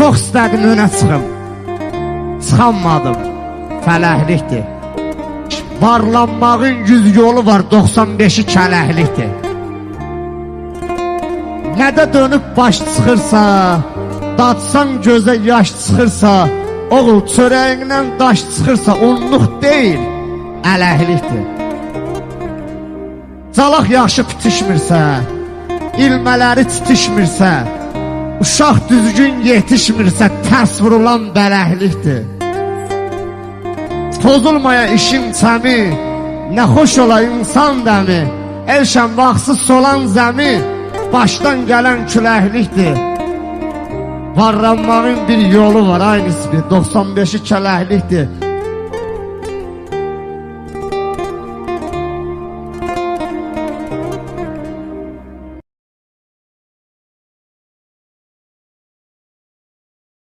Çox istədim önə çıxım. Çıxamadım. Fələhlikdir. Varlanmağın 100 yolu var, 95'i kələklikdir. Nədə dönüb baş çıxırsa, dadsan gözə yaş çıxırsa, oğul çörəyindən daş çıxırsa, onluq deyil, ələklikdir. Calaq yaxşı bitişmirsə, ilmələri titişmirsə, uşaq düzgün yetişmirsə, tərs vurulan bələklikdir. Pozulmaya işin çəmi, nə xoş ola insan dəmi, elşən vaxtsız solan zəmi, başdan gələn küləklikdir. Varlanmağın bir yolu var, aynısı bir 95'i kələklikdir.